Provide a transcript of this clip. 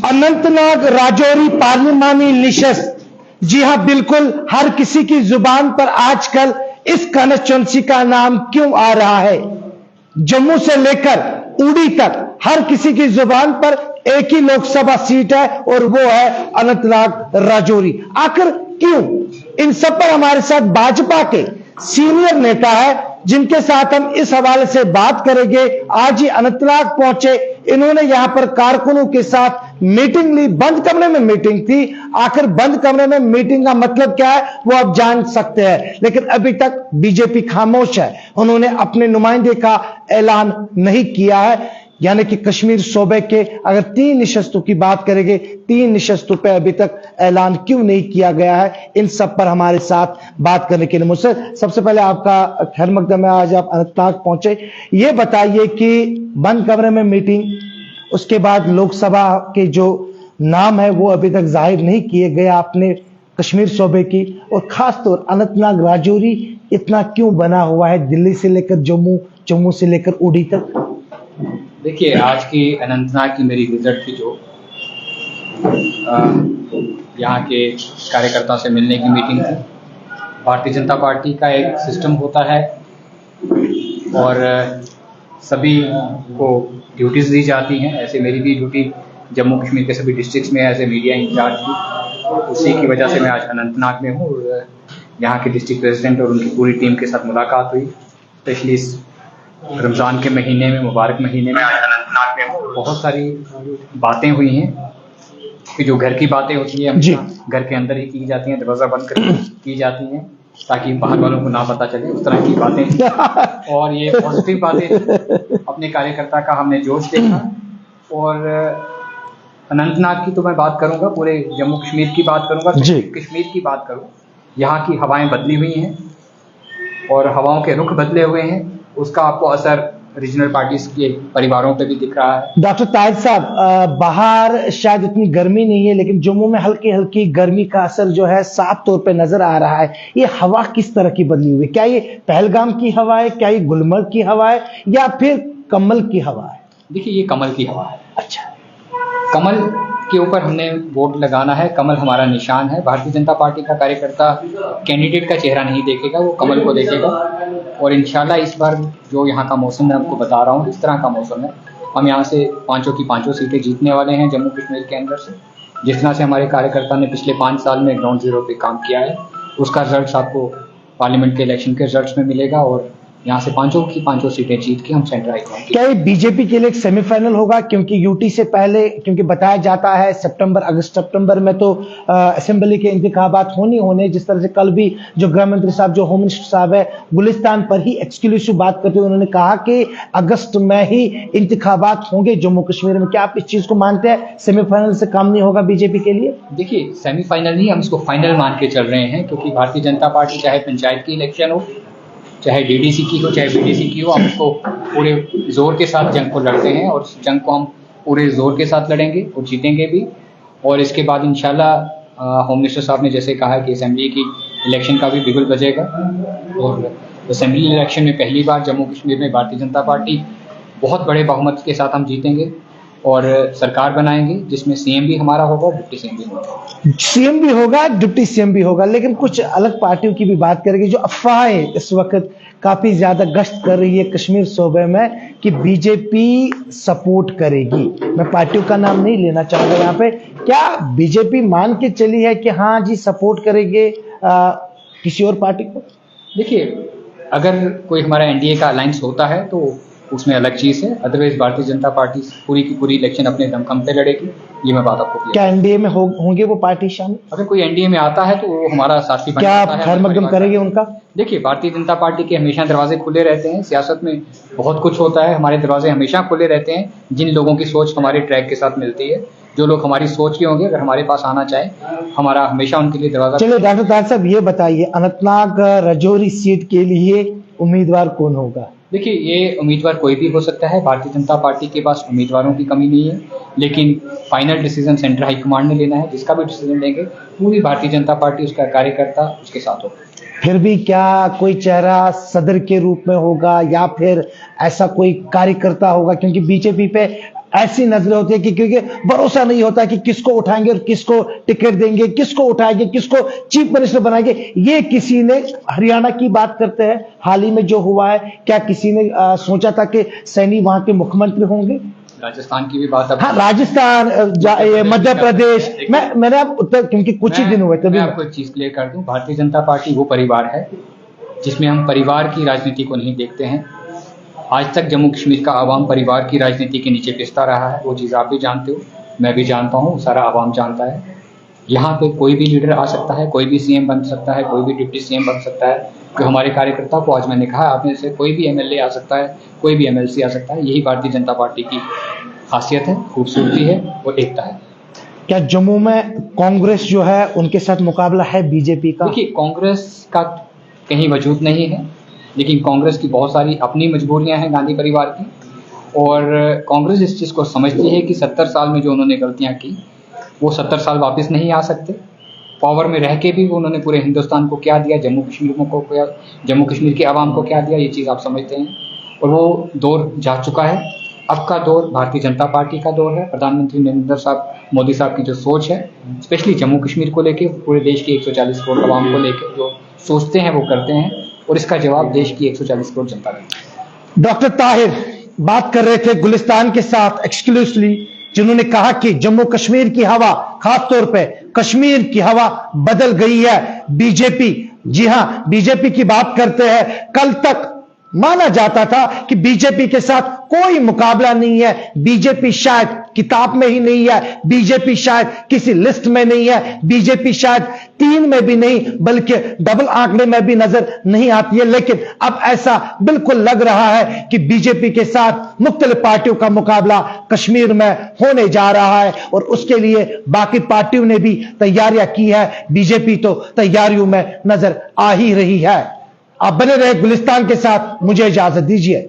अनंतनाग राजौरी पार्लिमानी निशस्त। जी हां, बिल्कुल हर किसी की जुबान पर आजकल इस कॉन्स्टिट्यूंसी का नाम क्यों आ रहा है। जम्मू से लेकर उड़ी तक हर किसी की जुबान पर एक ही लोकसभा सीट है और वो है अनंतनाग राजौरी। आखिर क्यों? इन सब पर हमारे साथ भाजपा के सीनियर नेता है जिनके साथ हम इस हवाले से बात करेंगे। आज ही अनंतनाग पहुंचे, इन्होंने यहां पर कारकुनों के साथ मीटिंग ली। बंद कमरे में मीटिंग थी। आखिर बंद कमरे में मीटिंग का मतलब क्या है वो आप जान सकते हैं, लेकिन अभी तक बीजेपी खामोश है। उन्होंने अपने नुमाइंदे का ऐलान नहीं किया है। यानी कि कश्मीर सूबे के अगर 3 निशस्तों की बात करेंगे, 3 निशस्तों पर अभी तक ऐलान क्यों नहीं किया गया है, इन सब पर हमारे साथ बात करने के लिए मुझसे सबसे पहले आपका खैर मकदम है। आज आप अनंतनाग पहुंचे, ये बताइए कि बंद कमरे में मीटिंग, उसके बाद लोकसभा के जो नाम है वो अभी तक जाहिर नहीं किए गए आपने कश्मीर सूबे की, और खासतौर अनंतनाग राजौरी इतना क्यों बना हुआ है दिल्ली से लेकर जम्मू, जम्मू से लेकर उड़ी तक। देखिए, आज की अनंतनाग की मेरी विजिट थी जो यहाँ के कार्यकर्ताओं से मिलने की मीटिंग थी। भारतीय जनता पार्टी का एक सिस्टम होता है और सभी को ड्यूटीज दी जाती हैं। ऐसे मेरी भी ड्यूटी जम्मू कश्मीर के सभी डिस्ट्रिक्ट्स में एज ए मीडिया इंचार्ज थी। उसी की वजह से मैं आज अनंतनाग में हूँ और यहाँ के डिस्ट्रिक्ट प्रेसिडेंट और उनकी पूरी टीम के साथ मुलाकात हुई। स्पेशली रमज़ान के महीने में, मुबारक महीने में अनंतनाग में बहुत सारी बातें हुई हैं कि जो घर की बातें होती हैं घर के अंदर ही की जाती हैं, दरवाज़ा बंद कर की जाती हैं ताकि बाहर वालों को ना पता चले, उस तरह की बातें। और ये पॉजिटिव बातें थी। अपने कार्यकर्ता का हमने जोश देखा। और अनंतनाग की तो मैं बात करूंगा, पूरे जम्मू कश्मीर की बात करूंगा। कश्मीर की बात करूं, यहाँ की हवाएं बदली हुई हैं और हवाओं के रुख बदले हुए हैं। उसका आपको असर रीजनल पार्टीज के परिवारों पे भी दिख रहा है। डॉक्टर ताज साहब, बाहर शायद इतनी गर्मी नहीं है, लेकिन जम्मू में हल्की हल्की गर्मी का असर जो है साफ तौर पे नजर आ रहा है। ये हवा किस तरह की बदली हुई? क्या ये पहलगाम की हवा है, क्या ये गुलमर्ग की हवा है, या फिर कमल की हवा है? देखिए, ये कमल की हवा है। अच्छा, कमल के ऊपर हमने वोट लगाना है। कमल हमारा निशान है। भारतीय जनता पार्टी का कार्यकर्ता कैंडिडेट का चेहरा नहीं देखेगा, वो कमल को देखेगा। और इंशाल्लाह इस बार जो यहाँ का मौसम मैं आपको बता रहा हूँ, इस तरह का मौसम है। हम यहाँ से 5 की 5 सीटें जीतने वाले हैं जम्मू कश्मीर के अंदर से। जिस तरह से हमारे कार्यकर्ता ने पिछले 5 साल में ग्राउंड जीरो पे काम किया है, उसका रिजल्ट आपको पार्लियामेंट के इलेक्शन के रिजल्ट में मिलेगा। और यहाँ से 5 की 5 सीटें जीत के हम सेंटर आएंगे। क्या ये बीजेपी के लिए एक सेमीफाइनल होगा? क्योंकि यूटी से पहले, क्योंकि बताया जाता है अगस्त सितंबर में तो असेंबली के इंतखाबात होने, जिस तरह से कल भी जो गृह मंत्री साहब, जो होम मिनिस्टर साहब है, गुलिस्तान पर ही एक्सक्लूसिव बात करते हुए उन्होंने कहा कि अगस्त में ही इंतखाबात होंगे जम्मू कश्मीर में। क्या आप इस चीज को मानते हैं? सेमीफाइनल से काम नहीं होगा बीजेपी के लिए? देखिए, सेमीफाइनल नहीं, हम इसको फाइनल मान के चल रहे हैं। क्योंकि भारतीय जनता पार्टी चाहे पंचायत की इलेक्शन हो, चाहे डीडीसी की हो, चाहे बीडीसी की हो, हम उसको पूरे जोर के साथ जंग को लड़ते हैं और जंग को हम पूरे जोर के साथ लड़ेंगे और जीतेंगे भी। और इसके बाद इंशाल्लाह होम मिनिस्टर साहब ने जैसे कहा कि असेंबली की इलेक्शन का भी बिगुल बजेगा। और असेंबली इलेक्शन में पहली बार जम्मू कश्मीर में भारतीय जनता पार्टी बहुत बड़े बहुमत के साथ हम जीतेंगे और सरकार बनाएंगे जिसमें सीएम भी हमारा होगा और डिप्टी सीएम भी होगा। सीएम भी होगा, डिप्टी सीएम भी होगा। लेकिन कुछ अलग पार्टियों की भी बात करेंगे। जो अफवाहें इस वक्त काफी ज्यादा गश्त कर रही है कश्मीर सूबे में कि बीजेपी सपोर्ट करेगी, मैं पार्टियों का नाम नहीं लेना चाहूंगा यहाँ पे, क्या बीजेपी मान के चली है कि हाँ जी सपोर्ट करेंगे किसी और पार्टी को? देखिए, अगर कोई हमारा एनडीए का अलायंस होता है तो उसमें अलग चीज़ है। अदरवाइज भारतीय जनता पार्टी पूरी की पूरी इलेक्शन अपने दमखम पे लड़ेगी। ये मैं बात आपको क्या एनडीए में होंगे वो पार्टी शामिल? अगर कोई एनडीए में आता है तो वो हमारा साथी बन क्या जाता है। आप खैर मकदम करेंगे उनका? देखिए, भारतीय जनता पार्टी के हमेशा दरवाजे खुले रहते हैं। सियासत में बहुत कुछ होता है, हमारे दरवाजे हमेशा खुले रहते हैं। जिन लोगों की सोच हमारे ट्रैक के साथ मिलती है, जो लोग हमारी सोच के होंगे, अगर हमारे पास आना चाहे, हमारा हमेशा उनके लिए दरवाजा। चलिए डॉक्टर ताज साहब, ये बताइए अनंतनाग राजौरी सीट के लिए उम्मीदवार कौन होगा? देखिए, ये उम्मीदवार कोई भी हो सकता है। भारतीय जनता पार्टी के पास उम्मीदवारों की कमी नहीं है, लेकिन फाइनल डिसीजन सेंट्रल हाईकमांड ने लेना है। जिसका भी डिसीजन लेंगे, पूरी भारतीय जनता पार्टी, उसका कार्यकर्ता उसके साथ होगा। फिर भी क्या कोई चेहरा सदर के रूप में होगा या फिर ऐसा कोई कार्यकर्ता होगा? क्योंकि बीजेपी पे ऐसी नजरें होती है कि क्योंकि भरोसा नहीं होता कि किसको उठाएंगे और किसको टिकट देंगे, किसको उठाएंगे, किसको चीफ मिनिस्टर बनाएंगे। ये किसी ने, हरियाणा की बात करते हैं, हाल ही में जो हुआ है, क्या किसी ने सोचा था कि सैनी वहां के मुख्यमंत्री होंगे? राजस्थान की भी बात अब, हाँ, राजस्थान, मध्य प्रदेश, मैंने अब उत्तर, क्योंकि कुछ ही दिन हुए तभी। मैं आपको एक चीज क्लियर कर दूं, भारतीय जनता पार्टी वो परिवार है जिसमें हम परिवार की राजनीति को नहीं देखते हैं। आज तक जम्मू कश्मीर का आवाम परिवार की राजनीति के नीचे पिसता रहा है। वो चीज़ आप भी जानते हो, मैं भी जानता हूँ, सारा आवाम जानता है। यहाँ पे कोई भी लीडर आ सकता है, कोई भी सीएम बन सकता है, कोई भी डिप्टी सीएम बन सकता है। कि हमारे कार्यकर्ता को, आज मैंने कहा, आप में से कोई भी एमएलए आ सकता है, कोई भी एमएलसी आ सकता है। यही भारतीय जनता पार्टी की खासियत है, खूबसूरती है और एकता है। क्या जम्मू में कांग्रेस जो है उनके साथ मुकाबला है बीजेपी का? देखिए, कांग्रेस का कहीं वजूद नहीं है, लेकिन कांग्रेस की बहुत सारी अपनी मजबूरियां हैं गांधी परिवार की। और कांग्रेस इस चीज़ को समझती है कि 70 साल में जो उन्होंने गलतियां की, वो 70 साल वापस नहीं आ सकते। पावर में रह के भी उन्होंने पूरे हिंदुस्तान को क्या दिया, जम्मू कश्मीर को क्या, जम्मू कश्मीर के आवाम को क्या दिया, ये चीज़ आप समझते हैं। और वो दौर जा चुका है। अब का दौर भारतीय जनता पार्टी का दौर है। प्रधानमंत्री नरेंद्र साहब, मोदी साहब की जो सोच है, स्पेशली जम्मू कश्मीर को लेके, पूरे देश के 140 करोड़ आवाम को लेकर जो सोचते हैं वो करते हैं, और इसका जवाब देश की 140 करोड़ जनता देती है। डॉक्टर ताहिर बात कर रहे थे गुलिस्तान के साथ एक्सक्लूसिवली, जिन्होंने कहा कि जम्मू कश्मीर की हवा, खासतौर पे कश्मीर की हवा बदल गई है। बीजेपी, जी हां, बीजेपी की बात करते हैं। कल तक माना जाता था कि बीजेपी के साथ कोई मुकाबला नहीं है, बीजेपी शायद किताब में ही नहीं है, बीजेपी शायद किसी लिस्ट में नहीं है, बीजेपी शायद 3 में भी नहीं बल्कि डबल आंकड़े में भी नजर नहीं आती है। लेकिन अब ऐसा बिल्कुल लग रहा है कि बीजेपी के साथ मुख्तलिफ पार्टियों का मुकाबला कश्मीर में होने जा रहा है, और उसके लिए बाकी पार्टियों ने भी तैयारियां की है। बीजेपी तो तैयारियों में नजर आ ही रही है। आप बने रहे गुलिस्तान के साथ, मुझे इजाजत दीजिए।